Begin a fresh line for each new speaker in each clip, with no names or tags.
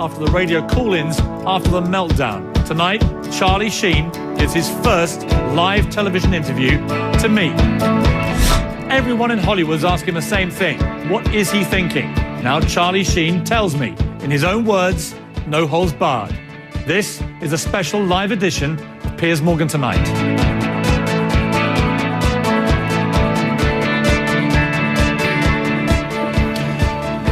after the radio call-ins after the meltdown. Tonight, Charlie Sheen gives his first live television interview to me. Everyone in Hollywood's asking the same thing. What is he thinking? Now Charlie Sheen tells me, in his own words, no holds barred. This is a special live edition of Piers Morgan Tonight.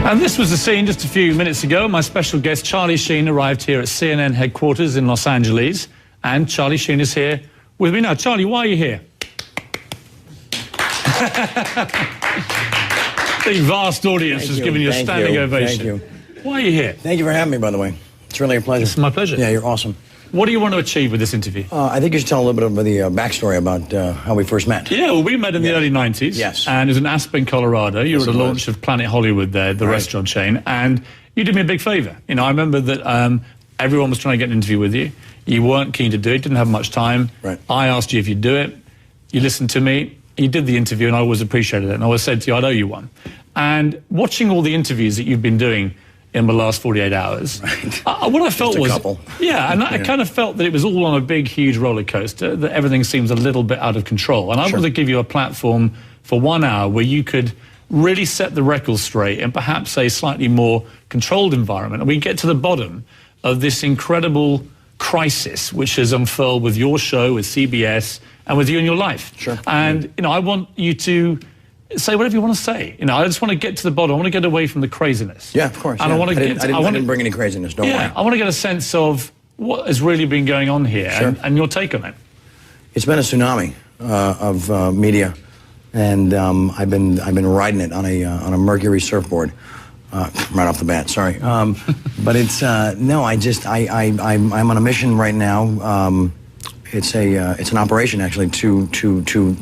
And this was the scene just a few minutes ago. My special guest, Charlie Sheen, arrived here at CNN headquarters in Los Angeles. And Charlie Sheen is here with me now. Charlie, why are you here? The vast audience has given you a standing ovation.
Thank you.
Why are you here?
Thank you for having me, by the way. It's really a pleasure.
It's my pleasure.
Yeah, you're awesome.
What do you want to achieve with this interview?
I think you should tell a little bit of the backstory about how we first met.
Yeah, well, we met in the early 90s.
Yes.
And it was in Aspen, Colorado. You were at the launch of Planet Hollywood there, the restaurant chain. And you did me a big favor. You know, I remember that everyone was trying to get an interview with you. You weren't keen to do it, didn't have much time.
Right.
I asked you if you'd do it. You listened to me. You did the interview, and I always appreciated it. And I always said to you, I'd owe you one. And watching all the interviews that you've been doing in the last 48 hours, what I felt was...
couple.
Yeah, and I kind of felt that it was all on a big, huge roller coaster, that everything seems a little bit out of control. And I wanted to give you a platform for 1 hour where you could really set the record straight in perhaps a slightly more controlled environment. And we get to the bottom of this incredible crisis which has unfurled with your show, with CBS, and with you in your life.
Sure.
And, you know, I want you to say whatever you want to say. You know, I just want to get to the bottom. I want to get away from the craziness.
Yeah, of course.
And I want to get...
I didn't bring any craziness, don't worry.
I want to get a sense of what has really been going on here and your take on it.
It's been a tsunami of media, and I've been riding it on a Mercury surfboard. Right off the bat, sorry. But it's no. I'm on a mission right now. It's an operation actually to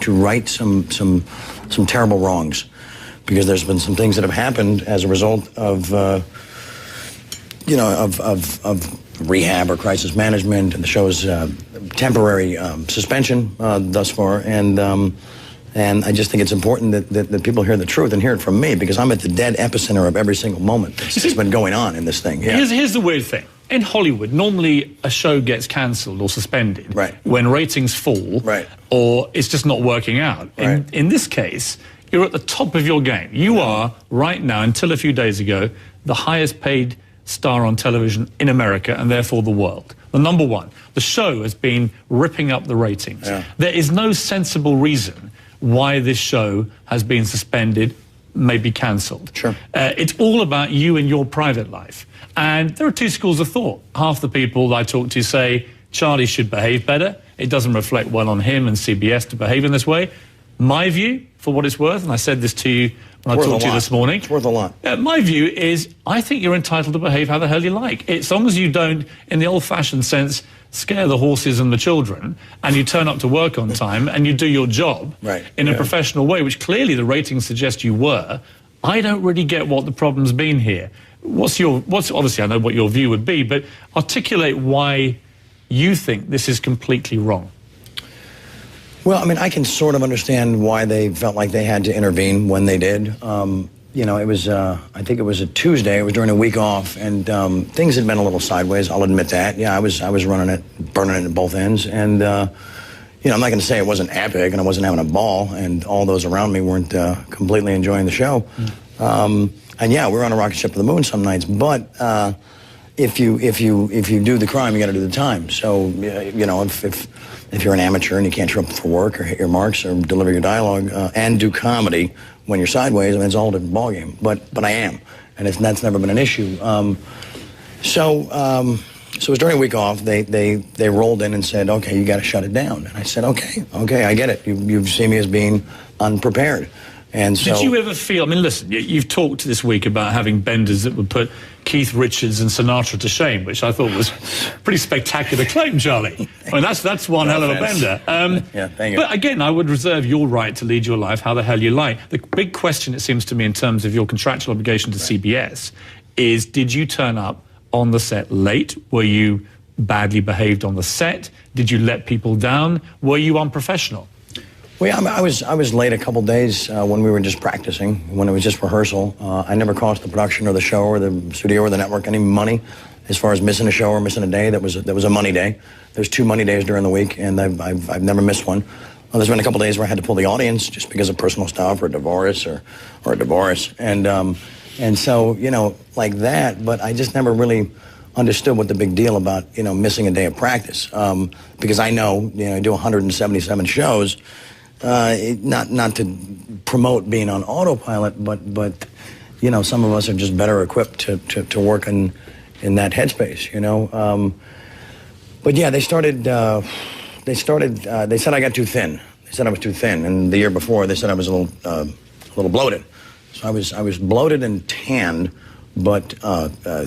right some terrible wrongs, because there's been some things that have happened as a result of of rehab or crisis management, and the show's temporary suspension thus far, and I just think it's important that people hear the truth and hear it from me, because I'm at the dead epicenter of every single moment that's been going on in this thing. Yeah.
Here's the weird thing. In Hollywood, normally a show gets cancelled or suspended when ratings fall or it's just not working out. In this case, you're at the top of your game. You are, right now, until a few days ago, the highest paid star on television in America and therefore the world. The number one. The show has been ripping up the ratings. Yeah. There is no sensible reason why this show has been suspended, maybe cancelled.
Sure.
It's all about you and your private life. And there are two schools of thought. Half the people I talk to say Charlie should behave better. It doesn't reflect well on him and CBS to behave in this way. My view, for what it's worth, and I said this to you when I talked to you this morning.
It's worth a lot.
My view is I think you're entitled to behave how the hell you like. As long as you don't, in the old-fashioned sense, scare the horses and the children, and you turn up to work on time and you do your job in a professional way, which clearly the ratings suggest you were, I don't really get what the problem's been here. Obviously I know what your view would be, but articulate why you think this is completely wrong.
Well, I mean, I can sort of understand why they felt like they had to intervene when they did. You know, it was, I think it was a Tuesday, it was during a week off, and things had been a little sideways, I'll admit that. Yeah, I was running it, burning it at both ends, and, you know, I'm not going to say it wasn't epic and I wasn't having a ball, and all those around me weren't completely enjoying the show. And yeah, we're on a rocket ship to the moon some nights, but if you do the crime, you got to do the time. So, you know, if you're an amateur and you can't show up for work or hit your marks or deliver your dialogue and do comedy when you're sideways, I mean, it's a whole different ballgame. But I am, and that's never been an issue. So it was during a week off. They rolled in and said, okay, you got to shut it down. And I said, okay, I get it. You've seen me as being unprepared. And so,
did you ever feel, I mean, listen, you've talked this week about having benders that would put Keith Richards and Sinatra to shame, which I thought was pretty spectacular claim, Charlie. I mean, that's one hell of a bender.
Yeah, thank you.
But again, I would reserve your right to lead your life how the hell you like. The big question, it seems to me, in terms of your contractual obligation to CBS is, did you turn up on the set late? Were you badly behaved on the set? Did you let people down? Were you unprofessional?
Well, yeah, I was late a couple days when we were just practicing, when it was just rehearsal. I never cost the production or the show or the studio or the network any money, as far as missing a show or missing a day. That was a money day. There's 2 money days during the week, and I've never missed one. There's been a couple days where I had to pull the audience just because of personal stuff or a divorce or a divorce, and so, you know, like that. But I just never really understood what the big deal about, you know, missing a day of practice, because I know, you know, I do 177 shows, not to promote being on autopilot, but you know, some of us are just better equipped to work in that headspace, you know. But yeah, they said I got too thin. They said I was too thin, and the year before they said I was a little bloated. So I was bloated and tanned, but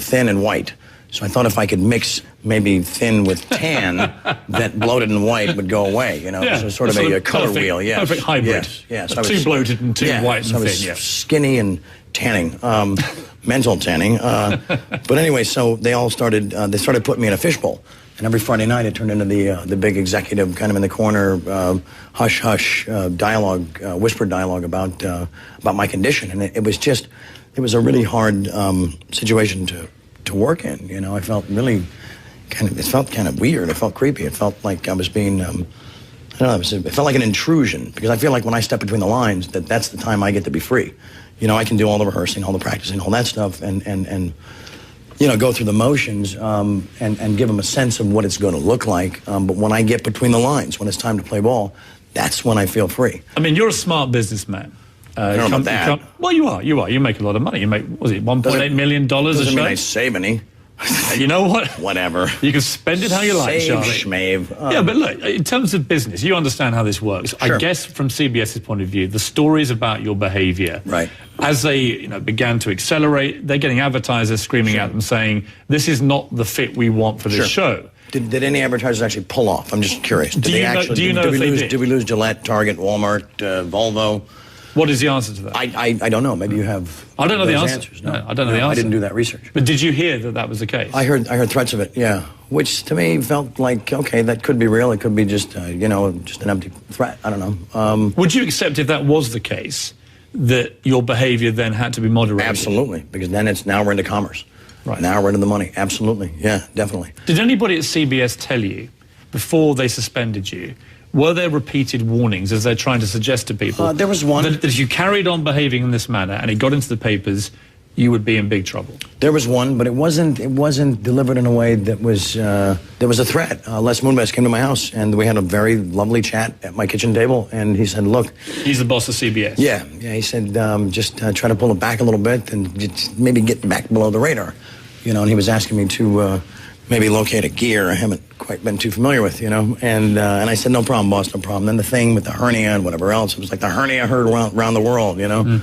thin and white. So I thought if I could mix maybe thin with tan, that bloated and white would go away. You know, so sort of a color wheel. Yeah,
perfect hybrid.
Yes.
So too bloated and too white and
thin. I was skinny and tanning, mental tanning. But anyway, so they started putting me in a fishbowl. And every Friday night, it turned into the big executive kind of in the corner, hush-hush dialogue, whispered dialogue about my condition. And it was a really hard situation to work in. You know, I felt really it felt kind of weird. It felt creepy. It felt like I was being, I don't know, it felt like an intrusion, because I feel like when I step between the lines, that's the time I get to be free. You know, I can do all the rehearsing, all the practicing, all that stuff, and you know, go through the motions and give them a sense of what it's going to look like. But when I get between the lines, when it's time to play ball, that's when I feel free.
I mean, you're a smart businessman.
I don't know about that.
Well, you are. You make a lot of money. You make, was it $1.8 million a show?
Doesn't mean I save any.
You know what?
Whatever.
You can spend it how you like, Charlie.
Schmave.
Yeah, but look, in terms of business, you understand how this works.
Sure.
I guess from CBS's point of view, the stories about your behavior,
right,
as they began to accelerate, they're getting advertisers screaming at them saying, this is not the fit we want for this show.
Did any advertisers actually pull off? I'm just curious. Did we lose Gillette, Target, Walmart, Volvo?
What is the answer to that?
I don't know. Maybe you have.
I don't know the answer.
Answers.
No, I don't know the answer.
I didn't do that research.
But did you hear that was the case?
I heard threats of it. Yeah, which to me felt like, okay, that could be real. It could be just just an empty threat. I don't know.
Would you accept, if that was the case, that your behavior then had to be moderated?
Absolutely, because then now we're into commerce. Right. Now we're into the money. Absolutely. Yeah, definitely.
Did anybody at CBS tell you before they suspended you? Were there repeated warnings as they're trying to suggest to people?
There was one.
That if you carried on behaving in this manner and it got into the papers, you would be in big trouble.
There was one, but it wasn't delivered in a way that was a threat. Les Moonves came to my house, and we had a very lovely chat at my kitchen table, and he said, look.
He's the boss of CBS.
Yeah, he said, just try to pull it back a little bit and just maybe get back below the radar. You know, and he was asking me to maybe locate a gear I haven't quite been too familiar with, and I said, no problem, boss, no problem. Then the thing with the hernia and whatever else, it was like the hernia heard around the world, and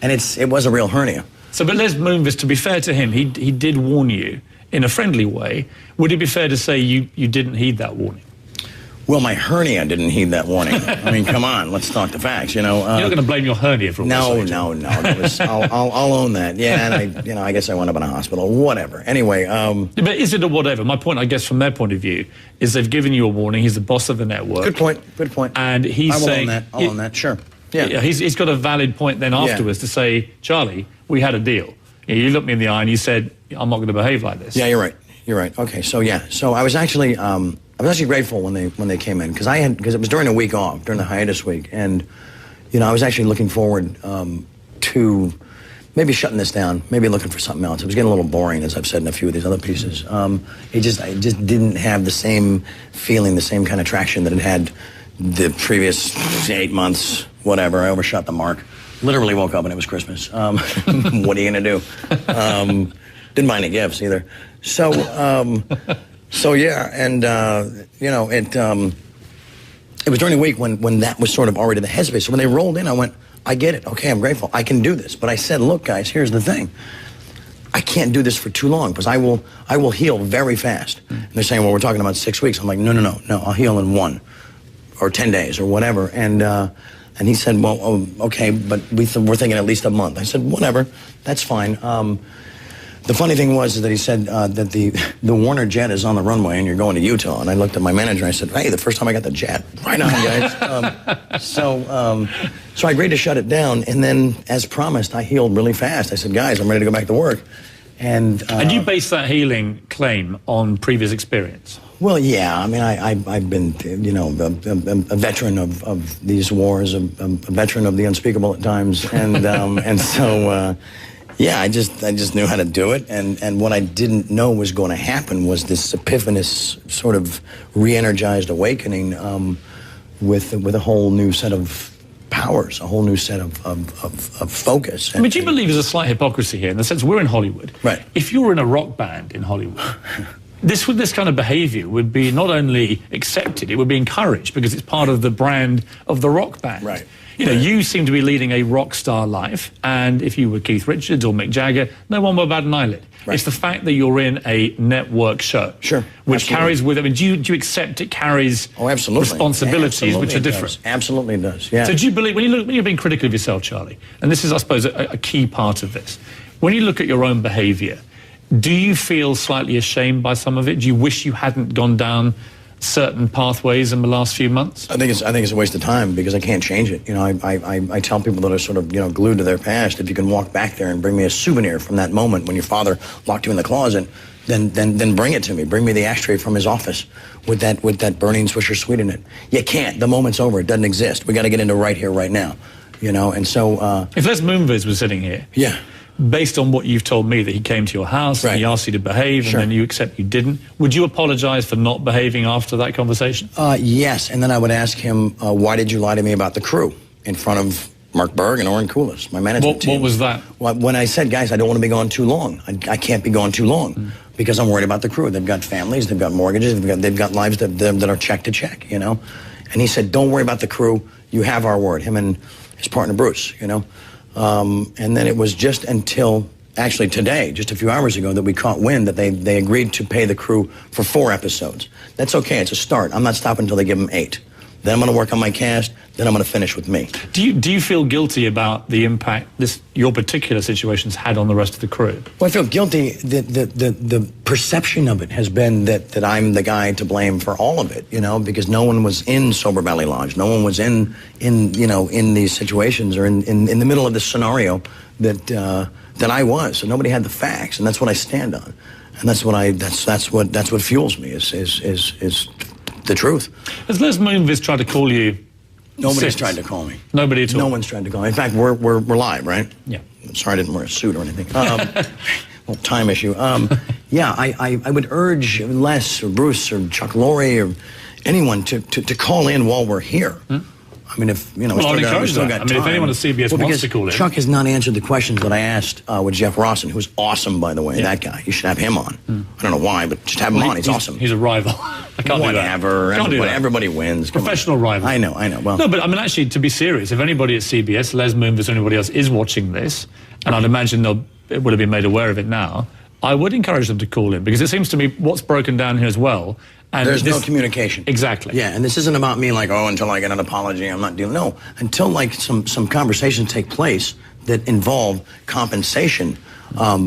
it was a real hernia.
So, but Les Moonves, to be fair to him, he did warn you in a friendly way. Would it be fair to say you didn't heed that warning?
Well, my hernia didn't heed that warning. I mean, come on, let's talk the facts. You're not
going to blame your hernia for
no. I'll own that. Yeah, and I guess I wound up in a hospital. Whatever. Anyway.
But is it a whatever? My point, I guess, from their point of view, is they've given you a warning. He's the boss of the network.
Good point.
And he's saying,
I'll own that. Sure. Yeah.
He's got a valid point then afterwards to say, Charlie, we had a deal. You looked me in the eye and you said, I'm not going to behave like this.
Yeah, you're right. Okay, so I was actually grateful when they came in, because it was during a week off, during the hiatus week, and I was actually looking forward to maybe shutting this down, maybe looking for something else. It was getting a little boring, as I've said in a few of these other pieces. I just didn't have the same feeling, the same kind of traction that it had the previous 8 months. Whatever, I overshot the mark. Literally woke up and it was Christmas. What are you gonna do? Didn't buy any gifts either. So yeah, and it was during the week when that was sort of already the headspace. So when they rolled in, I went, I get it. Okay, I'm grateful. I can do this. But I said, look, guys, here's the thing. I can't do this for too long, because I will heal very fast. And they're saying, well, we're talking about 6 weeks. I'm like, no. I'll heal in 1 or 10 days or whatever. And he said, well, okay, but we're thinking at least a month. I said, whatever, that's fine. The funny thing was that he said that the Warner jet is on the runway and you're going to Utah. And I looked at my manager and I said, hey, the first time I got the jet. Right on, guys. So I agreed to shut it down. And then, as promised, I healed really fast. I said, guys, I'm ready to go back to work. And
you base that healing claim on previous experience?
Well, yeah. I mean, I've been, a veteran of these wars, a veteran of the unspeakable at times, and so. Yeah, I just knew how to do it, and what I didn't know was going to happen was this epiphanous sort of re-energized awakening with a whole new set of powers, a whole new set of focus.
I mean, do you believe there's a slight hypocrisy here in the sense we're in Hollywood?
Right.
If you were in a rock band in Hollywood, this kind of behavior would be not only accepted, it would be encouraged because it's part of the brand of the rock band.
Right.
You seem to be leading a rock star life, and if you were Keith Richards or Mick Jagger, no one would bat an eyelid. Right. It's the fact that you're in a network show,
sure,
which
absolutely.
carries with it. I mean, do you accept it carries responsibilities which are different?
Absolutely it does. Yeah.
So do you believe when you're being critical of yourself, Charlie? And this is, I suppose, a key part of this. When you look at your own behaviour, do you feel slightly ashamed by some of it? Do you wish you hadn't gone down certain pathways in the last few months?
I think it's a waste of time because I can't change it. I tell people that are sort of glued to their past, if you can walk back there and bring me a souvenir from that moment when your father locked you in the closet, then bring it to me. Bring me the ashtray from his office with that burning Swisher Sweet in it. You can't. The moment's over. It doesn't exist. We got to get into right here, right now. And so
if Les Moonves was sitting here,
yeah.
Based on what you've told me, that he came to your house and he asked you to behave,
sure.
and then you accept you didn't, would you apologize for not behaving after that conversation?
Yes, and then I would ask him, why did you lie to me about the crew in front of Mark Berg and Oren Koulis, my management team?
What was that?
Well, when I said, guys, I don't want to be gone too long. I can't be gone too long because I'm worried about the crew. They've got families, they've got mortgages, they've got lives that are check to check, And he said, don't worry about the crew. You have our word, him and his partner Bruce, And then it was just until, actually today, just a few hours ago, that we caught wind that they agreed to pay the crew for 4 episodes. That's okay. It's a start. I'm not stopping until they give them 8. Then I'm going to work on my cast. Then I'm going to finish with me.
Do you feel guilty about the impact your particular situation's had on the rest of the crew?
Well, I feel guilty. The perception of it has been that I'm the guy to blame for all of it, because no one was in Sober Valley Lodge. No one was in these situations or in the middle of this scenario that I was. So nobody had the facts, and that's what I stand on, and that's what fuels me is the truth.
Has Les Moonves tried to call you?
Nobody's tried to call me.
Nobody at all?
No one's tried to call me. In fact, we're live, right?
Yeah.
I'm sorry I didn't wear a suit or anything. Well, time issue. Yeah, I would urge Les or Bruce or Chuck Lorre or anyone to call in while we're here. I mean, if
well, I'd encourage that. I mean, if anyone at CBS wants to call in.
Chuck has not answered the questions that I asked with Jeff Rossen, who's awesome, by the way. Yeah. That guy, you should have him on. I don't know why, but just have him on. He's awesome.
He's a rival. I can't
Whatever.
do that.
Everybody wins.
Professional rival.
I know. Well,
no, but I mean, actually, to be serious, if anybody at CBS, Les Moonves or anybody else is watching this, and I'd imagine it would have been made aware of it now, I would encourage them to call in, because it seems to me what's broken down here as well. And
there's no communication.
Exactly.
Yeah, and this isn't about me until I get an apology, I'm not dealing. No, until some conversations take place that involve compensation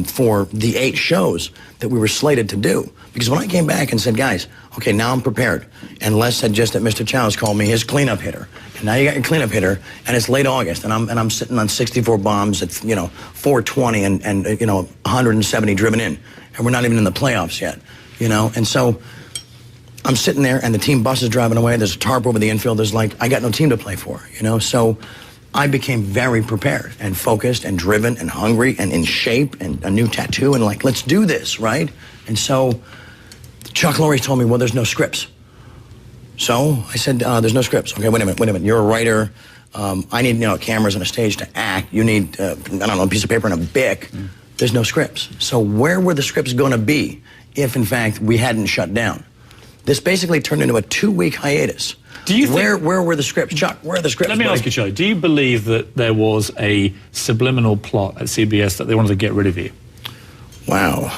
for the 8 shows that we were slated to do. Because when I came back and said, guys, okay, now I'm prepared, and Les said just that Mr. Chow's called me his cleanup hitter, and now you got your cleanup hitter, and it's late August, and I'm sitting on 64 bombs at 420 and 170 driven in, and we're not even in the playoffs yet, and so I'm sitting there, and the team bus is driving away. There's a tarp over the infield. There's I got no team to play for, So I became very prepared and focused and driven and hungry and in shape and a new tattoo and let's do this, right? And so Chuck Lorre told me, well, there's no scripts. So I said, there's no scripts. Okay, wait a minute. You're a writer. I need, cameras and a stage to act. You need, a piece of paper and a Bic. There's no scripts. So where were the scripts going to be if, in fact, we hadn't shut down? This basically turned into a 2-week hiatus.
Do you think,
where were the scripts? Chuck, where are the scripts?
Let me ask you, Charlie, do you believe that there was a subliminal plot at CBS that they wanted to get rid of you?
Wow.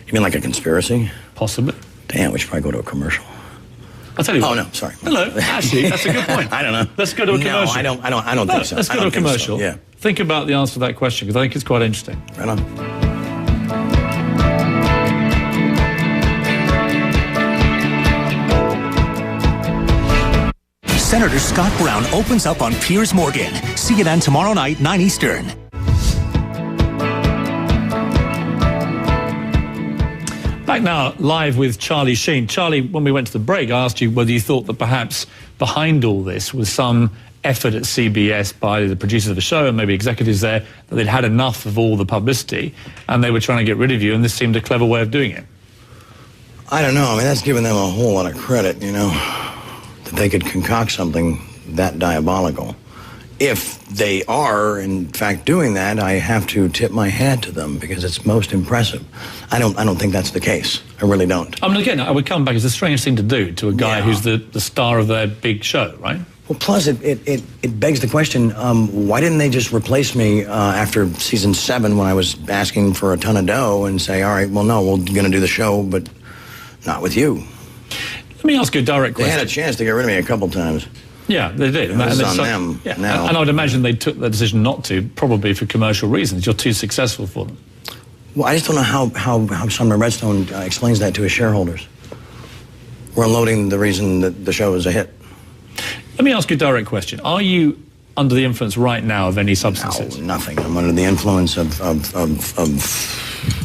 You mean like a conspiracy?
Possibly.
Damn, we should probably go to a commercial.
I'll tell you what.
Oh, no, sorry.
Hello. Actually, that's a good point.
I don't know.
Let's go to a commercial.
No, I don't think so.
Let's go to a commercial.
So. Yeah.
Think about the answer to that question, because I think it's quite interesting.
Right on.
Senator Scott Brown opens up on Piers Morgan. See it on tomorrow night, 9 Eastern.
Back now, live with Charlie Sheen. Charlie, when we went to the break, I asked you whether you thought that perhaps behind all this was some effort at CBS by the producers of the show and maybe executives there, that they'd had enough of all the publicity and they were trying to get rid of you, and this seemed a clever way of doing it.
I don't know. I mean, that's giving them a whole lot of credit, you know, that they could concoct something that diabolical. If they are, in fact, doing that, I have to tip my hat to them because it's most impressive. I don't think that's the case. I really don't.
I mean, again, I would come back. It's a strange thing to do to a guy who's the star of their big show, right?
Well, plus, it begs the question, why didn't they just replace me after season 7 when I was asking for a ton of dough and say, all right, well, no, we're going to do the show, but not with you.
Let me ask you a direct question.
They had a chance to get rid of me a couple times.
Yeah, they did.
And it's on them now.
And I would imagine they took the decision not to, probably for commercial reasons. You're too successful for them.
Well, I just don't know how Sumner Redstone explains that to his shareholders. We're unloading the reason that the show is a hit.
Let me ask you a direct question. Are you under the influence right now of any substances?
No, nothing. I'm under the influence of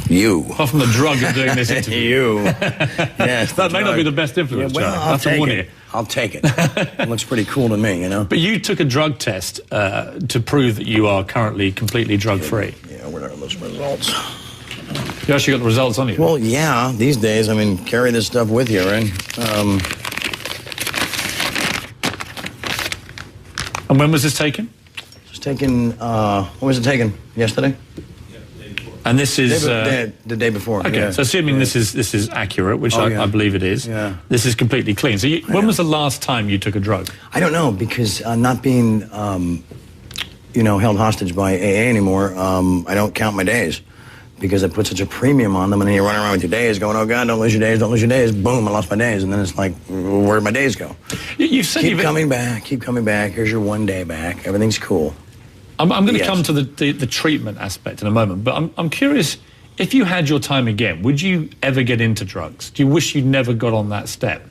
you.
Apart from the drug of doing this interview.
You. Yes.
That may not be the best influence,
well, I'll take it. I'll take it. It looks pretty cool to me, you know.
But you took a drug test to prove that you are currently completely drug-free.
Yeah, where are those results?
You actually got the results on you?
Well, yeah, these days, I mean, carry this stuff with you, right?
And when was this taken?
It was taken, when was it taken? Yesterday?
And this is
the day before.
Okay,
yeah.
so assuming this is accurate, which I believe it is, this is completely clean. So when was the last time you took a drug? I
don't know, because not being, you know, held hostage by AA anymore, I don't count my days, because it puts such a premium on them, and then you run around with your days going, oh God, don't lose your days, don't lose your days. Boom, I lost my days, and then it's like, where'd my days go?
You've said
keep coming back, here's your 1 day back, everything's cool.
I'm going to come to the treatment aspect in a moment, but I'm curious, if you had your time again, would you ever get into drugs? Do you wish you never got on that step?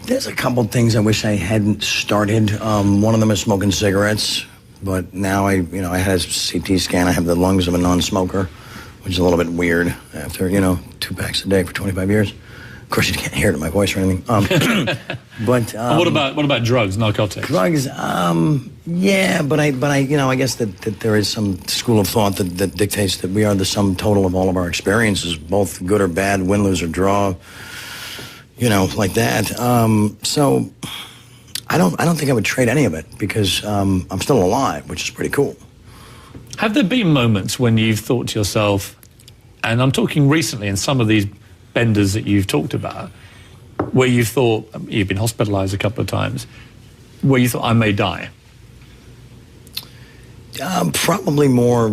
There's a couple things I wish I hadn't started. One of them is smoking cigarettes, but now I had a CT scan. I have the lungs of a non-smoker, which is a little bit weird after, 2 packs a day for 25 years. Of course, you can't hear it in my voice or anything. But
what about drugs, narcotics?
Drugs, yeah, but I guess that there is some school of thought that dictates that we are the sum total of all of our experiences, both good or bad, win, lose, or draw, like that. So I don't think I would trade any of it because I'm still alive, which is pretty cool.
Have there been moments when you've thought to yourself, and I'm talking recently in some of these benders that you've talked about, where you thought, you've been hospitalized a couple of times, where you thought, I may die?
Probably more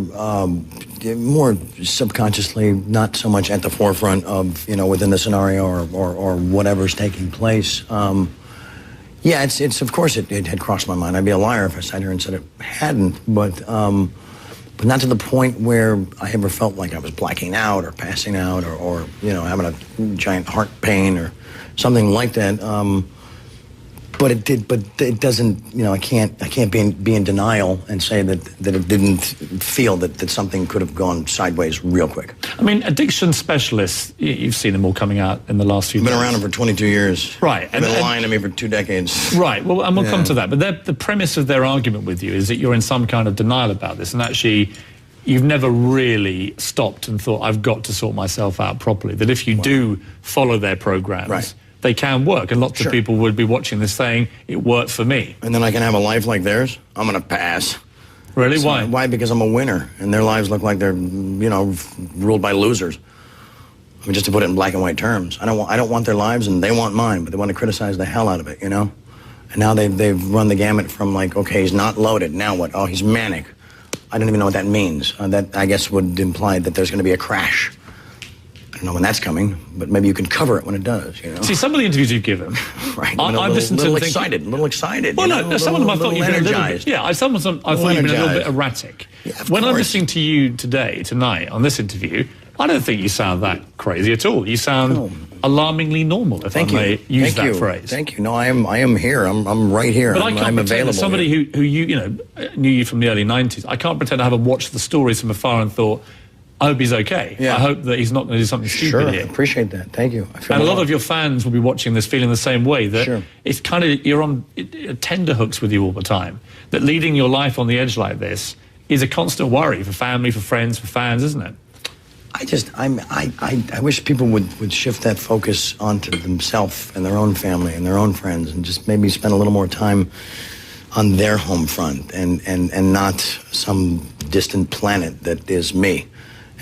subconsciously, not so much at the forefront of, within the scenario or whatever's taking place. Yeah, it's of course it had crossed my mind. I'd be a liar if I sat here and said it hadn't, but not to the point where I ever felt like I was blacking out or passing out or having a giant heart pain or something like that. But it did. But it doesn't. I can't be in denial and say that it didn't feel that something could have gone sideways real quick.
I mean, addiction specialists. You've seen them all coming out in the last few.
I've been around them for 22 years.
Right.
They've been lying to me for 2 decades.
Right. Well, and we'll come to that. But the premise of their argument with you is that you're in some kind of denial about this, and actually, you've never really stopped and thought, I've got to sort myself out properly. That if you do follow their programs. Right. They can work, and lots of people would be watching this saying, it worked for me.
And then I can have a life like theirs? I'm going to pass.
Really? Why?
Why? Because I'm a winner, and their lives look like they're, ruled by losers. I mean, just to put it in black and white terms. I don't want their lives, and they want mine, but they want to criticize the hell out of it, And now they've run the gamut from like, okay, he's not loaded, now what? Oh, he's manic. I don't even know what that means. That, I guess, would imply that there's going to be a crash. I don't know when that's coming, but maybe you can cover it when it does,
See, some of the interviews you've given,
right? I've listened to a little excited.
Well, no, some of them I thought you've been energized. Some of them I thought you've been a little bit erratic.
Yeah,
when I'm listening to you tonight, on this interview, I don't think you sound that crazy at all. You sound alarmingly normal, if I may use that phrase.
Thank you. No, I am here. I'm right here.
But I can't
I'm
pretend
available.
as somebody who knew you from the early 90s, I can't pretend I haven't watched the stories from afar and thought, I hope he's okay. I hope that he's not going to do something stupid here.
Sure, appreciate that. Thank you.
And a lot of your fans will be watching this feeling the same way, that it's kind of, you're on tender hooks with you all the time, that leading your life on the edge like this is a constant worry for family, for friends, for fans, isn't it?
I wish people would shift that focus onto themselves and their own family and their own friends, and just maybe spend a little more time on their home front and not some distant planet that is me,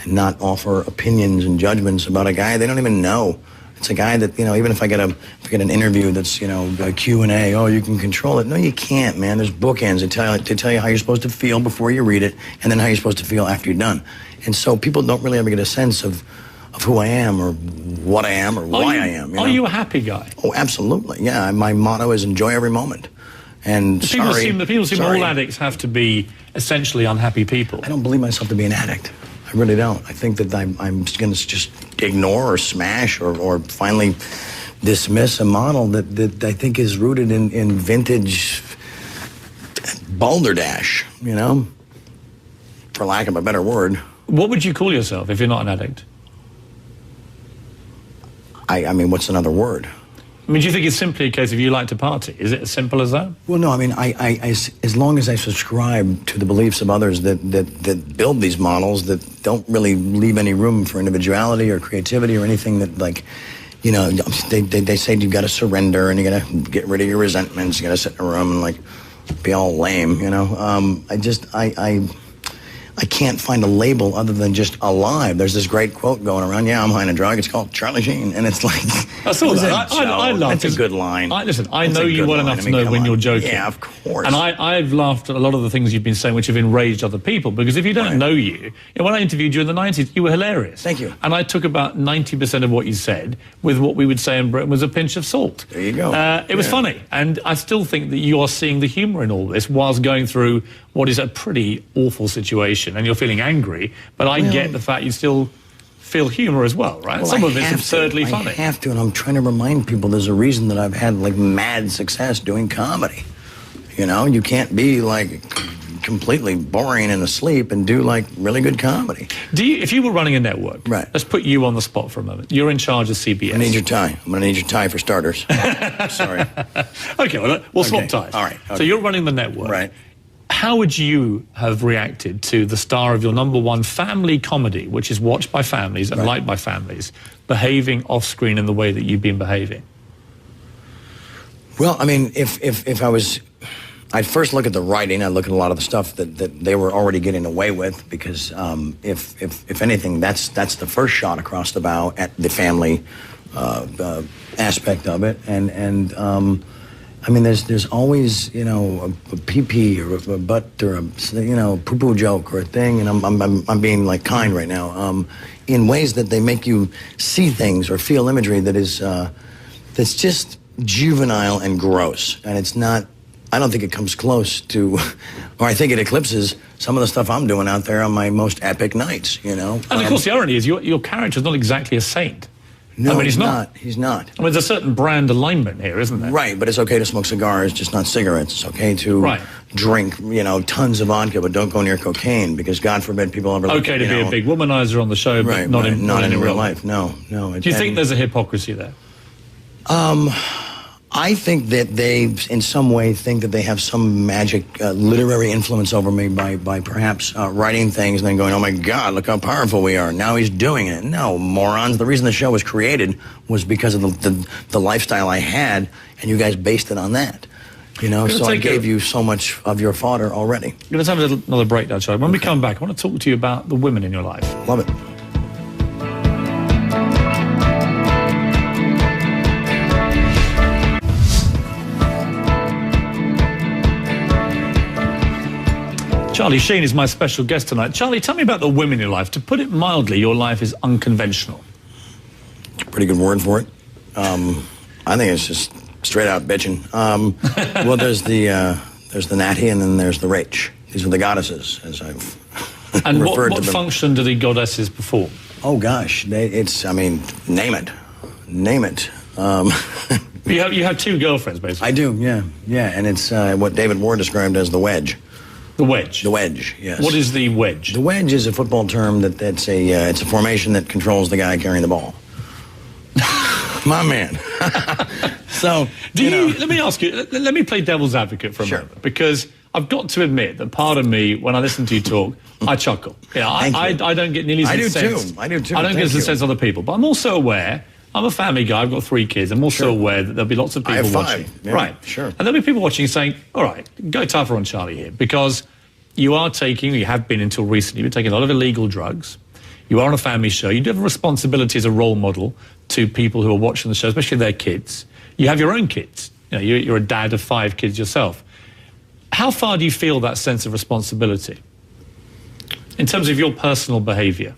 and not offer opinions and judgments about a guy they don't even know. It's a guy that, even if I get an interview that's, a Q&A, oh, you can control it. No, you can't, man. There's bookends to tell you how you're supposed to feel before you read it, and then how you're supposed to feel after you're done. And so people don't really ever get a sense of who I am, or what I am, or why I am.
Are you a happy guy?
Oh, absolutely. Yeah, my motto is enjoy every moment. And
the people seem all addicts have to be essentially unhappy people.
I don't believe myself to be an addict. I really don't. I think that I'm going to just ignore or smash or finally dismiss a model that I think is rooted in vintage balderdash, for lack of a better word.
What would you call yourself if you're not an addict?
I mean, what's another word?
I mean, do you think it's simply a case of you like to party? Is it as simple as that?
Well, no, I mean, as long as I subscribe to the beliefs of others that build these models that don't really leave any room for individuality or creativity or anything that, like, they say you've got to surrender and you got to get rid of your resentments, you got to sit in a room and, like, be all lame, I can't find a label other than just alive. There's this great quote going around. Yeah, I'm high on a drug. It's called Charlie Sheen. And it's like...
I saw that. I laughed.
That's a good line.
I know you well enough to know when you're joking.
Yeah, of course.
And I've laughed at a lot of the things you've been saying which have enraged other people, because if you don't know you, when I interviewed you in the 90s, you were hilarious.
Thank you.
And I took about 90% of what you said with what we would say in Britain was a pinch of salt.
There you go.
It was funny. And I still think that you are seeing the humour in all this whilst going through what is a pretty awful situation, and you're feeling angry, but I get the fact you still feel humour as well, right?
Well,
some of it's absurdly funny.
I have to, and I'm trying to remind people there's a reason that I've had, like, mad success doing comedy. You can't be, like, completely boring and asleep and do, like, really good comedy.
If you were running a network,
right?
Let's put you on the spot for a moment. You're in charge of CBS.
I need your tie. I'm going to need your tie for starters. Sorry.
Okay, well, we'll swap ties.
All right. Okay.
So you're running the network.
Right.
How would you have reacted to the star of your #1 family comedy, which is watched by families and liked by families, behaving off-screen in the way that you've been behaving?
Well, I mean, if I was... I'd first look at the writing. I'd look at a lot of the stuff that they were already getting away with, because if anything, that's the first shot across the bow at the family aspect of it. And I mean, there's always, a pee-pee or a butt or a, poo-poo joke or a thing, and I'm being, like, kind right now, in ways that they make you see things or feel imagery that is, that's just juvenile and gross, and it's not, I don't think it comes close to, or I think it eclipses some of the stuff I'm doing out there on my most epic nights, And
of course the irony is your character's not exactly a saint.
No,
I mean,
he's not. He's not.
I mean, there's a certain brand alignment here, isn't there?
Right, but it's okay to smoke cigars, just not cigarettes. It's okay to drink, tons of vodka, but don't go near cocaine, because God forbid people ever...
Okay to be a big womanizer on the show, but not in real life.
No.
Do you think there's a hypocrisy there?
I think that they, in some way, think that they have some magic literary influence over me by perhaps writing things and then going, oh my God, look how powerful we are. Now he's doing it. No, morons. The reason the show was created was because of the lifestyle I had, and you guys based it on that. So I gave you so much of your fodder already.
Let's have another break now, Charlie. When we come back, I want to talk to you about the women in your life.
Love it.
Charlie Sheen is my special guest tonight. Charlie, tell me about the women in your life. To put it mildly, your life is unconventional.
Pretty good word for it. I think it's just straight out bitching. Well, there's the Natty, and then there's the Rach. These are the goddesses, as I've
and
referred to them.
What function do the goddesses perform?
Oh gosh, name it.
You have two girlfriends, basically.
I do, yeah, and it's what David Ward described as the wedge.
The wedge?
The wedge, yes.
What is the wedge?
The wedge is a football term it's a formation that controls the guy carrying the ball. My man. So,
let me ask you, let me play devil's advocate for a moment, because I've got to admit that part of me, when I listen to you talk, I chuckle. I don't get nearly as incensed.
I do too.
I don't get as incensed as other people. But I'm also aware, I'm a family guy, I've got 3 kids, I'm also aware that there'll be lots of people watching.
Yeah,
right,
sure.
And there'll be people watching saying, all right, go tougher on Charlie here, because you have been until recently, you've been taking a lot of illegal drugs. You are on a family show. You do have a responsibility as a role model to people who are watching the show, especially their kids. You have your own kids. You're a dad of 5 kids yourself. How far do you feel that sense of responsibility in terms of your personal behavior?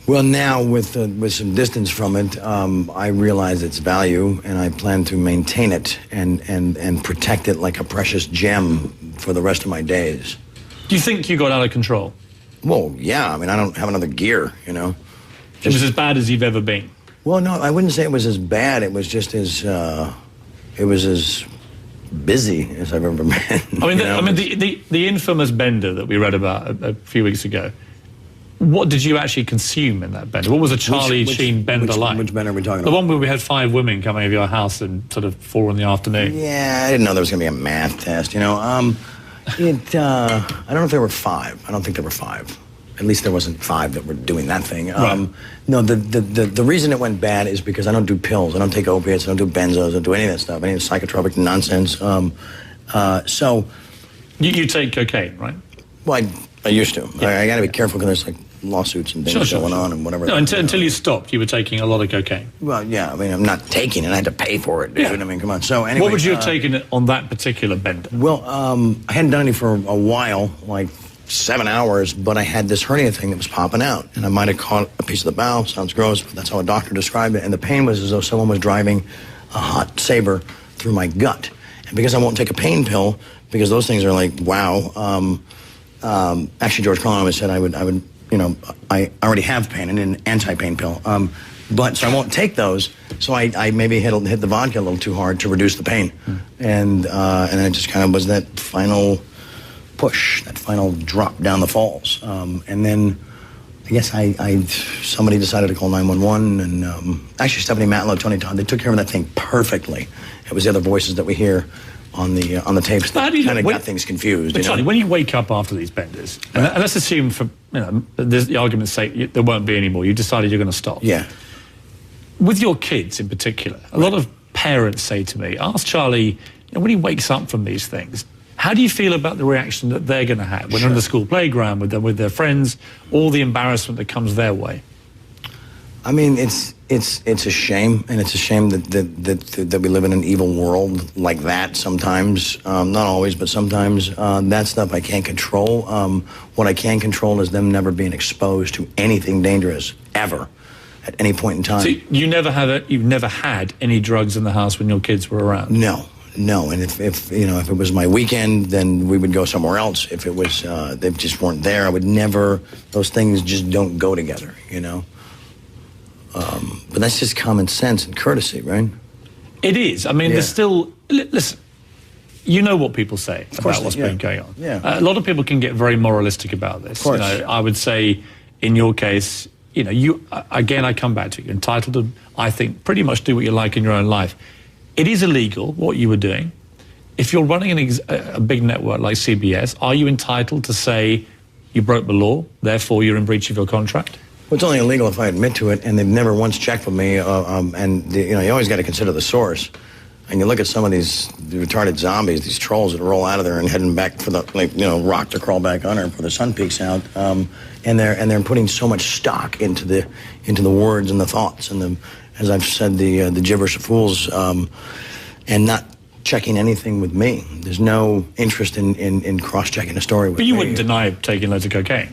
Well, now with some distance from it, I realize its value, and I plan to maintain it and protect it like a precious gem for the rest of my days.
Do you think you got out of control?
Well, yeah. I mean, I don't have another gear,
It was as bad as you've ever been?
Well, no, I wouldn't say it was as bad. It was just as busy as I've ever been.
The infamous bender that we read about a few weeks ago. What did you actually consume in that bender? What was a Charlie Sheen bender like?
Which bender are we talking about?
The one where we had 5 women coming over your house at sort of 4 in the afternoon.
Yeah, I didn't know there was going to be a math test, I don't know if there were 5. I don't think there were 5. At least there wasn't 5 that were doing that thing.
Right.
No, the reason it went bad is because I don't do pills. I don't take opiates. I don't do benzos. I don't do any of that stuff. Any of the psychotropic nonsense. So...
You take cocaine, right?
Well, I used to. Yeah. I got to be careful because there's lawsuits and things going on and whatever.
No, until you stopped, you were taking a lot of cocaine.
Well, yeah. I mean, I'm not taking it. I had to pay for it, dude. Yeah. I mean, come on. So anyway,
what would you have taken on that particular bender?
Well, I hadn't done any for a while, like 7 hours, but I had this hernia thing that was popping out, and I might have caught a piece of the bowel. Sounds gross, but that's how a doctor described it. And the pain was as though someone was driving a hot saber through my gut. And because I won't take a pain pill, because those things are like, wow. Actually, George Carlin said I would, I already have pain and an anti-pain pill. But so I won't take those. So I maybe hit the vodka a little too hard to reduce the pain, and it just kind of was that final push, that final drop down the falls. And then I guess somebody decided to call 911, and actually Stephanie Matlow, Tony Todd, they took care of that thing perfectly. It was the other voices that we hear on the tapes that kind of got things confused.
But Charlie, when you wake up after these benders, and let's assume for the argument's sake there won't be any more. You decided you're going to stop.
Yeah.
With your kids in particular, a lot of parents say to me, "Ask Charlie, when he wakes up from these things, how do you feel about the reaction that they're going to have when they're on the school playground with their friends, all the embarrassment that comes their way?"
I mean, it's a shame, and it's a shame that we live in an evil world like that sometimes. Not always, but sometimes. That stuff I can't control. What I can control is them never being exposed to anything dangerous ever at any point in time.
So you've never had any drugs in the house when your kids were around?
No. And if it was my weekend, then we would go somewhere else. If it was they just weren't there, I would never. Those things just don't go together, But that's just common sense and courtesy, right?
It is. I mean, there's still... Listen, you know what people say about what's been going on.
Yeah.
A lot of people can get very moralistic about this.
Of course.
I would say, in your case, again, I come back to you're entitled to, I think, pretty much do what you like in your own life. It is illegal, what you were doing. If you're running a big network like CBS, are you entitled to say you broke the law, therefore you're in breach of your contract?
Well, it's only illegal if I admit to it, and they've never once checked with me. You always got to consider the source. And you look at some of these retarded zombies, these trolls that roll out of there and heading back for the rock to crawl back under before the sun peeks out. And they're putting so much stock into the words and the thoughts and as I've said, the gibberish of fools, and not checking anything with me. There's no interest in cross-checking a story with me.
But you wouldn't deny taking loads of cocaine?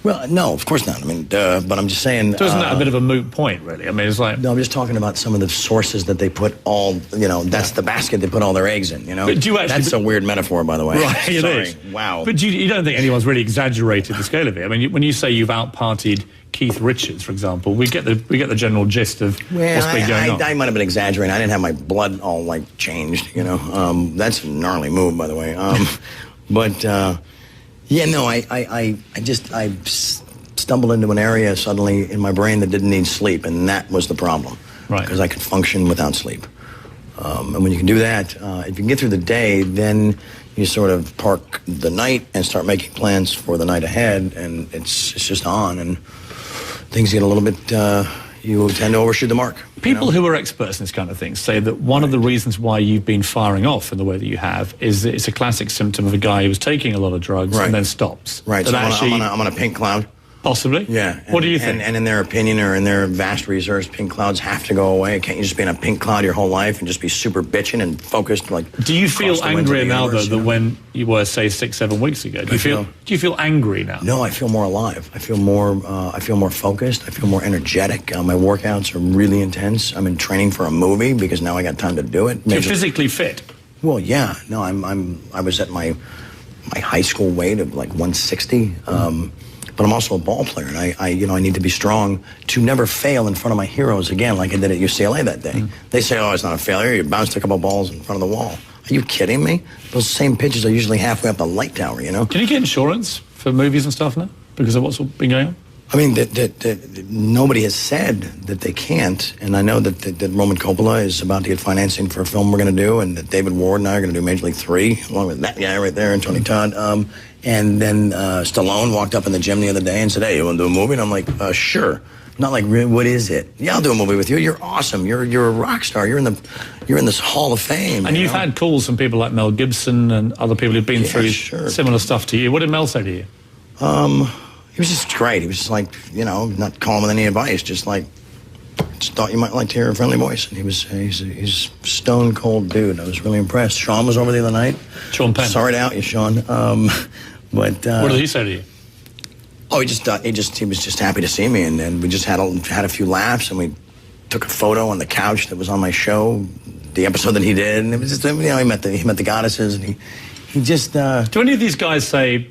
Well, no, of course not. I mean, but I'm just saying...
So isn't that a bit of a moot point, really? I mean, it's like...
No, I'm just talking about some of the sources that they put that's the basket they put all their eggs in,
But do you actually...
That's a weird metaphor, by the way.
Right, it is.
Wow.
But you don't think anyone's really exaggerated the scale of it? I mean, when you say you've out-partied Keith Richards, for example, we get the general gist of what's been going on.
I might have been exaggerating. I didn't have my blood all, changed, That's a gnarly move, by the way. But yeah, no, I stumbled into an area suddenly in my brain that didn't need sleep, and that was the problem.
Right.
Because I could function without sleep. And when you can do that, if you can get through the day, then you sort of park the night and start making plans for the night ahead, and it's just on, and things get a little bit, you tend to overshoot the mark.
People who are experts in this kind of thing say that one of the reasons why you've been firing off in the way that you have is that it's a classic symptom of a guy who was taking a lot of drugs and then stops.
Right, so I'm on a pink cloud.
Possibly?
Yeah.
What do you think?
And in their opinion or in their vast research, pink clouds have to go away. Can't you just be in a pink cloud your whole life and just be super bitching and focused? Like,
do you feel angrier now, though, than when you were, say, 6-7 weeks ago? Do you feel angry now?
No, I feel more alive. I feel more focused. I feel more energetic. My workouts are really intense. I'm in training for a movie because now I got time to do it.
You're physically fit?
Well, yeah. No, I was at my high school weight of like 160. But I'm also a ball player, and I need to be strong to never fail in front of my heroes again, like I did at UCLA that day. They say, "Oh, it's not a failure. You bounced a couple balls in front of the wall." Are you kidding me? Those same pitches are usually halfway up the light tower, you know?
Can you get insurance for movies and stuff now because of what's been going on?
I mean, nobody has said that they can't, and I know that Roman Coppola is about to get financing for a film we're going to do, and that David Ward and I are going to do Major League 3, along with that guy right there, and Tony Todd. And then Stallone walked up in the gym the other day and said, "Hey, you want to do a movie?" And I'm like, "Sure." Not like, "What is it?" "Yeah, I'll do a movie with you. You're awesome. You're a rock star. You're in this Hall of Fame."
And you've had calls from people like Mel Gibson and other people who've been through similar stuff to you. What did Mel say to you?
He was just great. He was just like, not calling with any advice, just thought you might like to hear a friendly voice. And he's a stone cold dude. I was really impressed. Sean was over the other night.
Sean Penn.
Sorry to out you, Sean. What
did he say to you?
Oh, he was just happy to see me, and we just had a few laughs, and we took a photo on the couch that was on my show, the episode that he did, and it was just, he met the goddesses, and he just.
Do any of these guys say,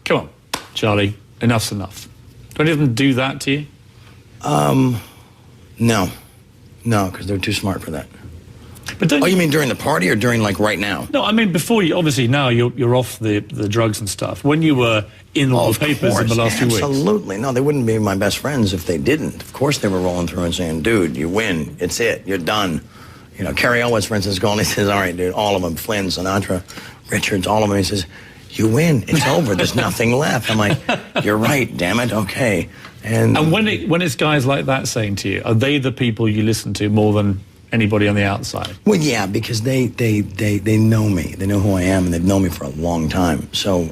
"Come on, Charlie, enough's enough"? Do any of them do that to you?
No, because they're too smart for that.
But
you mean during the party or during like right now?
No, I mean before you. Obviously now you're off the drugs and stuff. When you were in all the papers in the last few weeks,
absolutely. No, they wouldn't be my best friends if they didn't. Of course, they were rolling through and saying, "Dude, you win. It's it. You're done." Carrie Elwes, for instance, going. He says, "All right, dude, all of them. Flynn, Sinatra, Richards, all of them." He says, "You win. It's over. There's nothing left." I'm like, "You're right. Damn it. Okay." And
when it's guys like that saying to you, are they the people you listen to more than anybody on the outside?
Well, yeah, because they know me. They know who I am, and they've known me for a long time. So,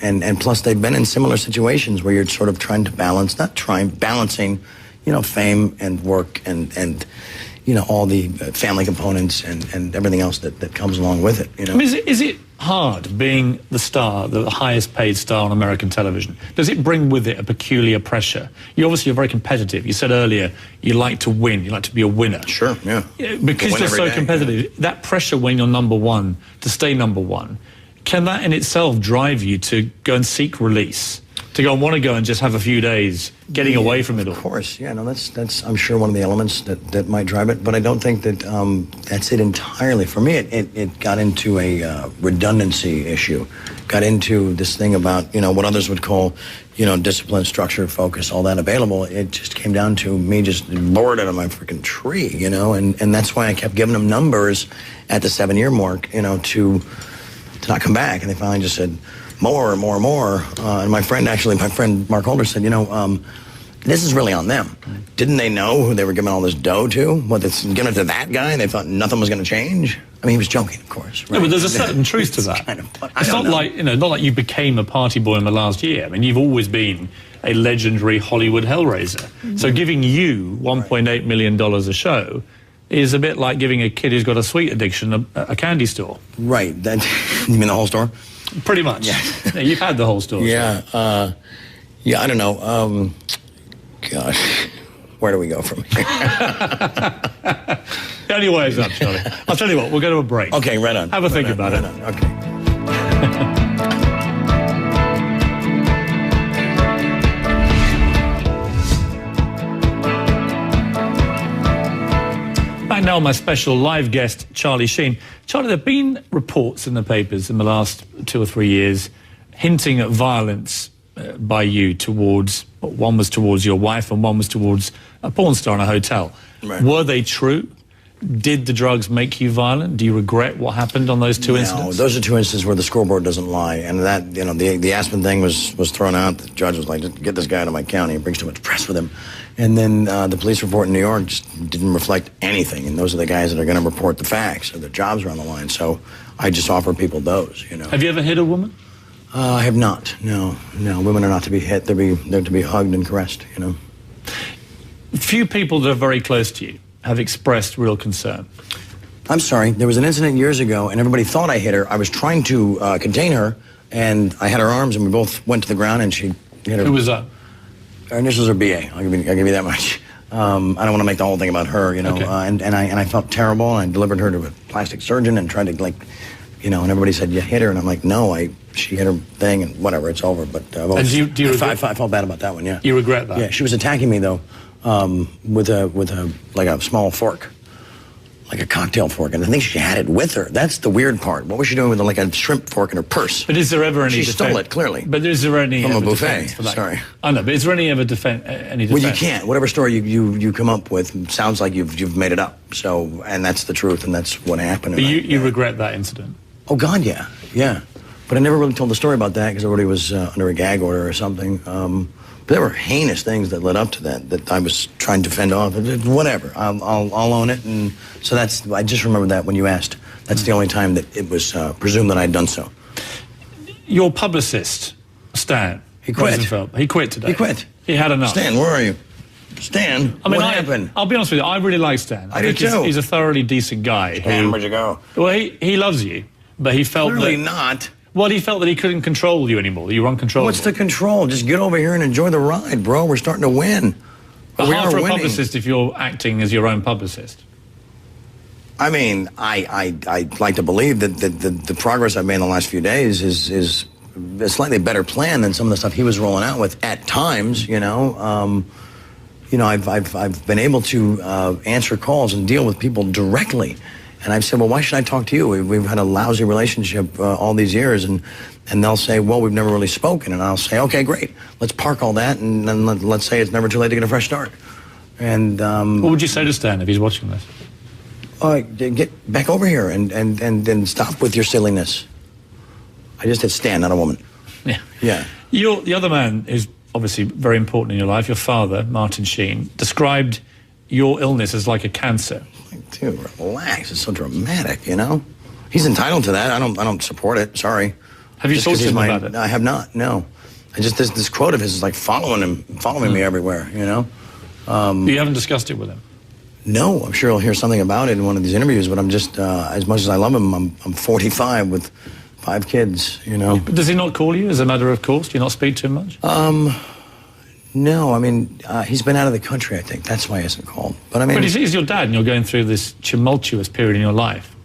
and plus they've been in similar situations where you're sort of trying to balancing, fame and work and all the family components and everything else that comes along with it.
I mean, is it hard being the star, the highest paid star on American television? Does it bring with it a peculiar pressure? You obviously are very competitive. You said earlier you like to win, you like to be a winner.
Sure, yeah.
Because you're so competitive, that pressure when you're number one, to stay number one, can that in itself drive you to go and seek release? To want to go and just have a few days getting away from it all?
Of course, yeah. No, that's I'm sure one of the elements that might drive it, but I don't think that that's it entirely. For me, it got into a redundancy issue, got into this thing about what others would call discipline, structure, focus, all that available. It just came down to me just bored out of my freaking tree, and that's why I kept giving them numbers at the 7-year mark, to not come back, and they finally just said, more. And my friend Mark Holder said, this is really on them. Didn't they know who they were giving all this dough to? It's giving it to that guy, and they thought nothing was going to change? I mean, he was joking, of course. Right?
No, but there's a certain truth to that. It's not like you became a party boy in the last year. I mean, you've always been a legendary Hollywood hellraiser. Mm-hmm. So giving you $1.8 million a show is a bit like giving a kid who's got a sweet addiction a candy store.
Right. You mean the whole store?
Pretty much. Yeah. You've had the whole story.
Yeah. I don't know. Gosh, where do we go from here?
The only way is up, Charlie. I'll tell you what, we'll go to a break.
Okay, right on.
Have a think about it.
Okay.
Now my special live guest, Charlie Sheen. Charlie, there have been reports in the papers in the last 2 or 3 years hinting at violence by you towards, one was towards your wife and one was towards a porn star in a hotel. Right. Were they true? Did the drugs make you violent? Do you regret what happened on those two incidents?
No, those are 2 instances where the scoreboard doesn't lie. And that, you know, the Aspen thing was thrown out. The judge was like, just get this guy out of my county. He brings too much press with him. And then the police report in New York just didn't reflect anything. And those are the guys that are going to report the facts. So their jobs are on the line. So I just offer people those, you know.
Have you ever hit a woman?
I have not. No. Women are not to be hit. They're to be hugged and caressed, you know.
Few people that are very close to you have expressed real concern.
I'm sorry. There was an incident years ago, and everybody thought I hit her. I was trying to contain her, and I had her arms, and we both went to the ground, and she hit her.
Who was that?
Her initials are BA. I'll give you that much. I don't want to make the whole thing about her, you know. Okay. And I felt terrible, and I delivered her to a plastic surgeon and tried to, like, you know, and everybody said, you hit her, and I'm like, no, she hit her thing, and whatever, it's over. But
and do you regret?
I felt bad about that one, yeah.
You regret that?
Yeah, she was attacking me, though. With a like a small fork, like a cocktail fork, and I think she had it with her. That's the weird part. What was she doing with like a shrimp fork in her purse?
But is there ever any?
She stole it clearly.
But is there any
from
ever
a buffet?
For that?
Sorry,
I know. But is there any ever any defense?
Well, you can't. Whatever story you come up with sounds like you've made it up. So, and that's the truth, and that's what happened.
But you regret that incident?
Oh God, yeah. But I never really told the story about that because everybody was under a gag order or something. But there were heinous things that led up to that I was trying to fend off. Whatever, I'll own it. And so I just remember that when you asked. That's the only time that it was presumed that I'd done so.
Your publicist, Stan.
He quit.
He quit today.
He quit.
He had enough.
Stan, where are you? Stan, what happened?
I'll be honest with you, I really like Stan.
I do too.
He's a thoroughly decent guy.
Stan, where'd you go?
Well, he loves you, but he felt
Clearly not.
Well, he felt that he couldn't control you anymore. You were uncontrollable.
What's the control? Just get over here and enjoy the ride, bro. We're starting to win.
But hard for a publicist if you're acting as your own publicist.
I mean, I like to believe that the progress I've made in the last few days is a slightly better plan than some of the stuff he was rolling out with at times, you know. I've been able to answer calls and deal with people directly. And I've said, well, why should I talk to you? We've had a lousy relationship all these years. And they'll say, well, we've never really spoken. And I'll say, okay, great. Let's park all that. And then let's say it's never too late to get a fresh start. And
what would you say to Stan if he's watching this?
Get back over here and stop with your silliness. I just said Stan, not a woman.
Yeah. The other man who's obviously very important in your life, your father, Martin Sheen, described your illness is like a cancer.
Dude, relax. It's so dramatic, you know? He's entitled to that. I don't support it. Sorry.
Have you talked to him about it?
I have not, no. I just, this quote of his is like following me everywhere, you know?
You haven't discussed it with him?
No, I'm sure he'll hear something about it in one of these interviews, but I'm just, as much as I love him, I'm 45 with 5 kids, you know?
But does he not call you as a matter of course? Do you not speak to him much?
No, I mean, he's been out of the country, I think. That's why he hasn't called. But I mean...
But he's your dad and you're going through this tumultuous period in your life.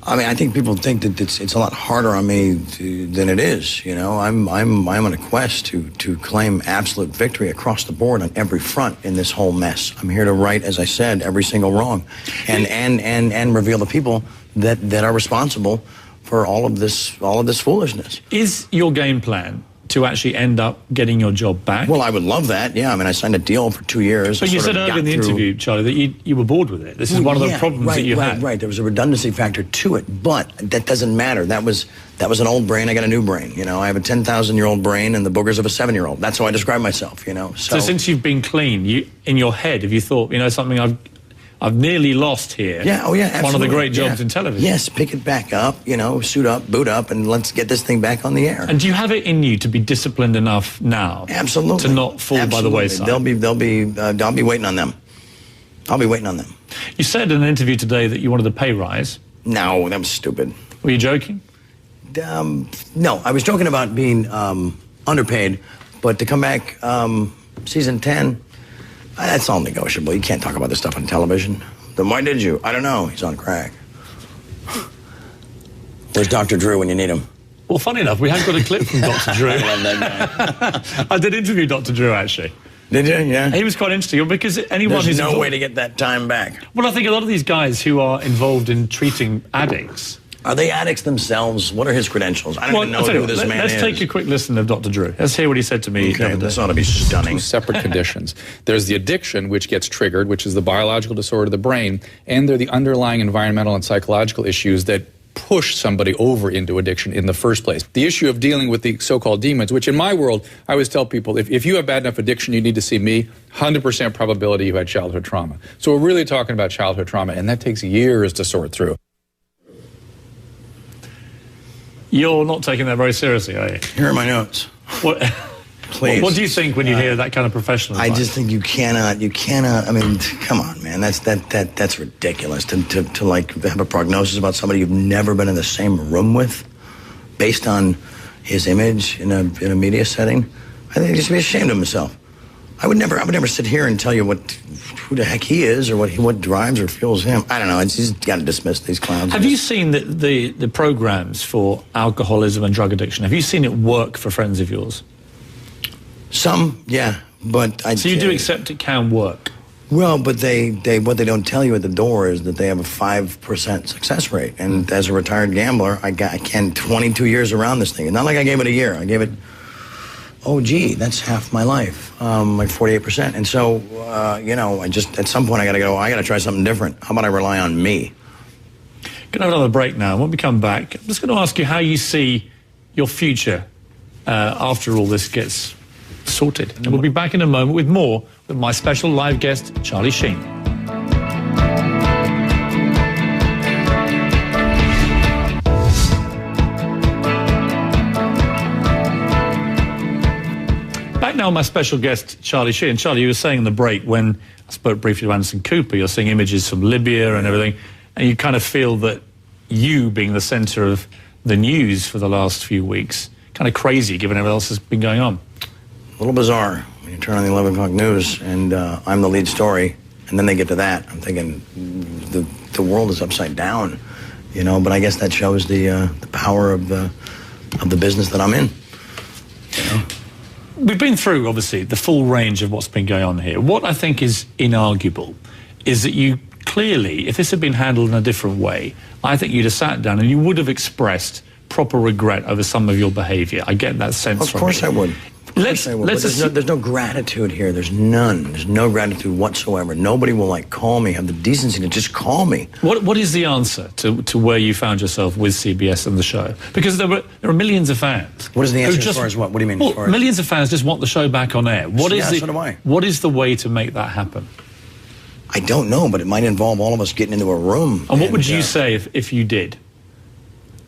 I mean, I think people think that it's a lot harder on me than it is, you know? I'm on a quest to claim absolute victory across the board on every front in this whole mess. I'm here to right, as I said, every single wrong and reveal the people that are responsible for all of this foolishness.
Is your game plan to actually end up getting your job back?
Well, I would love that, yeah. I mean, I signed a deal for 2 years.
But you said earlier in the interview, Charlie, that you were bored with it. This is one of the problems that you had.
Right, there was a redundancy factor to it, but that doesn't matter. That was an old brain, I got a new brain, you know. I have a 10,000-year-old brain and the boogers of a 7-year-old. That's how I describe myself, you know.
So since you've been clean, in your head, have you thought, you know, something I've nearly lost here?
Yeah, oh yeah, absolutely.
One of the great jobs in television.
Yes, pick it back up, you know, suit up, boot up, and let's get this thing back on the air.
And do you have it in you to be disciplined enough now?
Absolutely.
To not fall by the wayside?
I'll be waiting on them. I'll be waiting on them.
You said in an interview today that you wanted a pay rise.
No, that was stupid.
Were you joking?
No, I was joking about being underpaid, but to come back season 10, that's all negotiable. You can't talk about this stuff on television. Then why did you? I don't know. He's on crack. Where's Dr. Drew when you need him?
Well, funny enough, we have got a clip from Dr. Drew.
I love that guy.
I did interview Dr. Drew, actually.
Did you? Yeah.
He was quite interesting because anyone
There's
who's
no way to get that time back.
Well, I think a lot of these guys who are involved in treating addicts.
Are they addicts themselves? What are his credentials? I don't even know who this man is.
Let's take a quick listen of Dr. Drew. Let's hear what he said to me.
Okay, this ought to be stunning.
Two separate conditions. There's the addiction, which gets triggered, which is the biological disorder of the brain, and there are the underlying environmental and psychological issues that push somebody over into addiction in the first place. The issue of dealing with the so-called demons, which in my world, I always tell people, if you have bad enough addiction, you need to see me, 100% probability you had childhood trauma. So we're really talking about childhood trauma, and that takes years to sort through.
You're not taking that very seriously, are you?
Here are my notes.
What,
please.
What do you think when you hear that kind of professional advice?
I just think you cannot, I mean, come on, man. That's ridiculous to like have a prognosis about somebody you've never been in the same room with based on his image in a media setting. I think he should be ashamed of himself. I would never sit here and tell you who the heck he is or what drives or fuels him. I don't know. It's just got to dismiss these clowns.
Have you seen the programs for alcoholism and drug addiction? Have you seen it work for friends of yours?
Some, yeah, but
so you do accept it can work?
Well, but what they don't tell you at the door is that they have a 5% success rate. And as a retired gambler, I can 22 years around this thing. It's not like I gave it a year. I gave it, oh, gee, that's half my life, like 48%. And so, I just, at some point, I got to try something different. How about I rely on me?
Going to have another break now. When we come back, I'm just going to ask you how you see your future after all this gets sorted. And we'll be back in a moment with more with my special live guest, Charlie Sheen. Back now, my special guest, Charlie Sheen. Charlie, you were saying in the break when I spoke briefly to Anderson Cooper, you're seeing images from Libya and everything, and you kind of feel that you being the centre of the news for the last few weeks, kind of crazy given everything else has been going on.
A little bizarre when you turn on the 11 o'clock news and I'm the lead story, and then they get to that. I'm thinking the world is upside down, but I guess that shows the power of the business that I'm in.
We've been through, obviously, the full range of what's been going on here. What I think is inarguable is that you clearly, if this had been handled in a different way, I think you'd have sat down and you would have expressed proper regret over some of your behaviour. I get that sense from you.
Of course I would. There's no gratitude here. There's none. There's no gratitude whatsoever. Nobody will call me, have the decency to just call me.
What is the answer to where you found yourself with CBS and the show? Because there are millions of fans.
What is the answer as far as what? What do you mean?
Well, millions of fans just want the show back on air.
So do I.
What is the way to make that happen?
I don't know, but it might involve all of us getting into a room.
And what would you say if you did?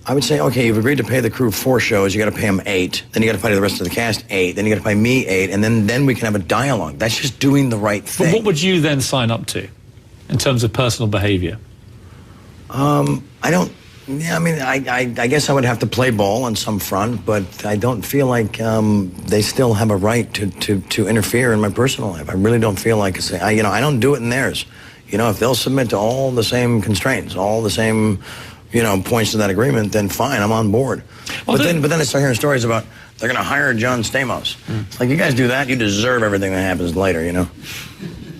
I would say, okay, you've agreed to pay the crew 4 shows, you got to pay them 8, then you got to pay the rest of the cast 8, then you got to pay me 8, and then we can have a dialogue. That's just doing the right thing.
But what would you then sign up to in terms of personal behavior?
I guess I would have to play ball on some front, but I don't feel like they still have a right to interfere in my personal life. I really don't feel like I don't do it in theirs. If they'll submit to all the same constraints, all the same points to that agreement, then fine, I'm on board. Well, but then I start hearing stories about they're going to hire John Stamos. It's like, you guys do that, you deserve everything that happens later,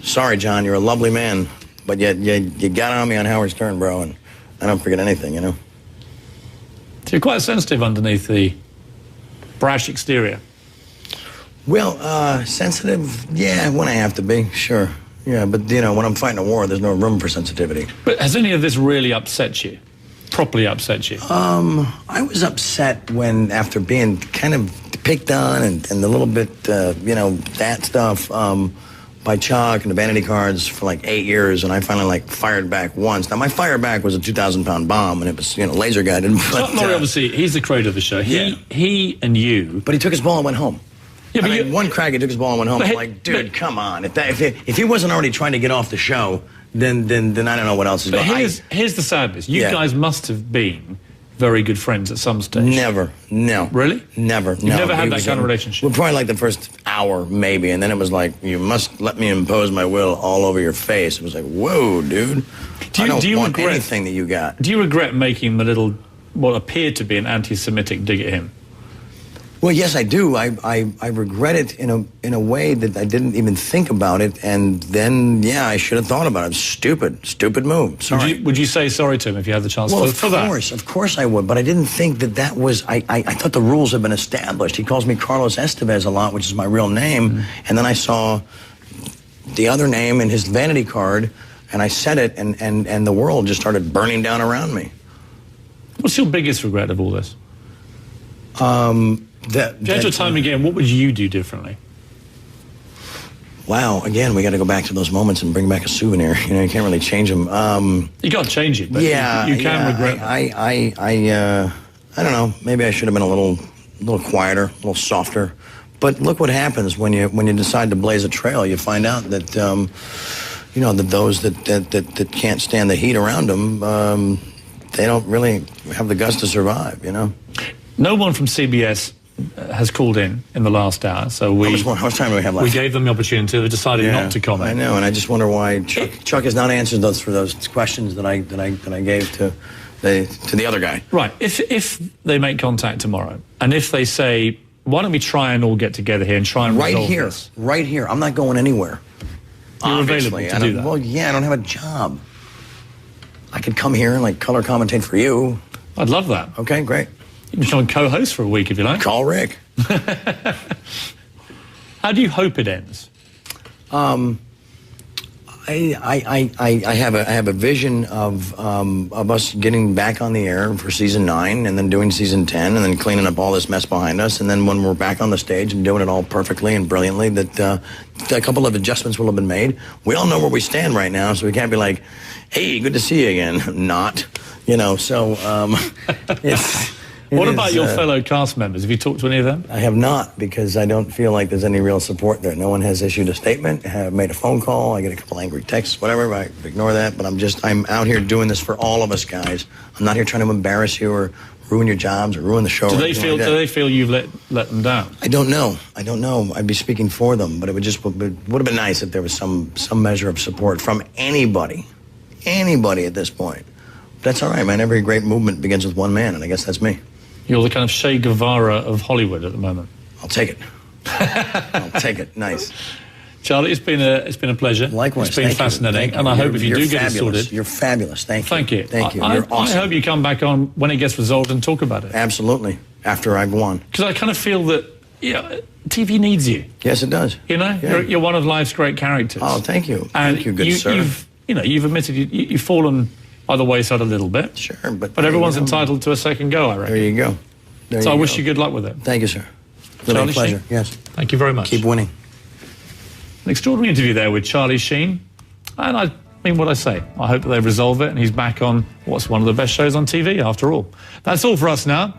Sorry, John, you're a lovely man, but you got on me on Howard Stern, bro, and I don't forget anything, So
you're quite sensitive underneath the brash exterior.
Well, sensitive, yeah, when I have to be, sure. Yeah, but, when I'm fighting a war, there's no room for sensitivity.
But has any of this really upset you? Properly upset you?
I was upset when, after being kind of picked on and a little bit, that stuff by Chuck and the vanity cards for 8 years, and I finally fired back once. Now, my fire back was a 2,000-pound bomb, and it was laser guided.
Chuck Lorre, obviously, he's the creator of the show. He and you.
But he took his ball and went home.
Yeah, but
one crack, he took his ball and went home. I'm like, dude, come on. If he wasn't already trying to get off the show, then I don't know what else is going on.
Here's the sadness. You guys must have been very good friends at some stage.
Never. No.
Really?
Never.
You've never had that kind of relationship?
Well, probably the first hour, maybe. And then it was like, you must let me impose my will all over your face. It was like, whoa, dude. I don't want anything that you got.
Do you regret making the little, what appeared to be an anti-Semitic dig at him?
Well, yes, I do. I regret it in a way that I didn't even think about it, and then I should have thought about it. Stupid move. Sorry.
Would you say sorry to him if you had the chance?
Well,
for that?
Of course I would. But I didn't think that was. I thought the rules had been established. He calls me Carlos Estevez a lot, which is my real name, and then I saw the other name in his vanity card, and I said it, and the world just started burning down around me.
What's your biggest regret of all this? If you had your time again, what would you do differently?
Wow, again, we got to go back to those moments and bring back a souvenir. You know, you can't really change them.
You got to change it, but you can regret them.
I don't know. Maybe I should have been a little quieter, a little softer. But look what happens when you decide to blaze a trail. You find out that that those that can't stand the heat around them, they don't really have the guts to survive. You know.
No one from CBS has called in the last hour, so
how much time do we have left?
We gave them the opportunity. They decided not to comment.
I know, and I just wonder why Chuck has not answered those questions that I gave to the other guy.
Right. If they make contact tomorrow, and if they say, why don't we try and all get together here and try and resolve this?
Right here. I'm not going anywhere.
You're available to do that.
Well, I don't have a job. I could come here and color commentate for you.
I'd love that.
Okay, great.
You can come and co-host for a week if you like.
Call Rick.
How do you hope it ends?
I have a vision of us getting back on the air for season 9 and then doing season 10 and then cleaning up all this mess behind us, and then when we're back on the stage and doing it all perfectly and brilliantly, that a couple of adjustments will have been made. We all know where we stand right now, so we can't be like, hey, good to see you again. Not, so it's...
What about your fellow cast members? Have you talked to any of them?
I have not, because I don't feel like there's any real support there. No one has issued a statement, have made a phone call. I get a couple angry texts, whatever. I ignore that. But I'm out here doing this for all of us, guys. I'm not here trying to embarrass you or ruin your jobs or ruin the show.
Do they feel you've let them down?
I don't know. I'd be speaking for them, but it would have been nice if there was some measure of support from anybody at this point. But that's all right, man. Every great movement begins with one man, and I guess that's me.
You're the kind of Che Guevara of Hollywood at the moment.
I'll take it. I'll take it. Nice.
Charlie, it's been a pleasure.
Likewise.
It's been fascinating, and I hope if you do get it sorted...
You're fabulous. Thank you.
Thank you.
Thank you. You're awesome.
I hope you come back on when it gets resolved and talk about it.
Absolutely. After I've won.
Because I kind of feel that TV needs you.
Yes, it does.
You're one of life's great characters.
Oh, thank you.
And
thank you, good sir.
You've admitted you've fallen by the wayside a little bit.
Sure,
but everyone's entitled to a second go, I reckon.
There you go.
I wish you good luck with it.
Thank you, sir. It's been a pleasure. Yes.
Thank you very much.
Keep winning.
An extraordinary interview there with Charlie Sheen. And I mean what I say. I hope that they resolve it and he's back on what's one of the best shows on TV, after all. That's all for us now.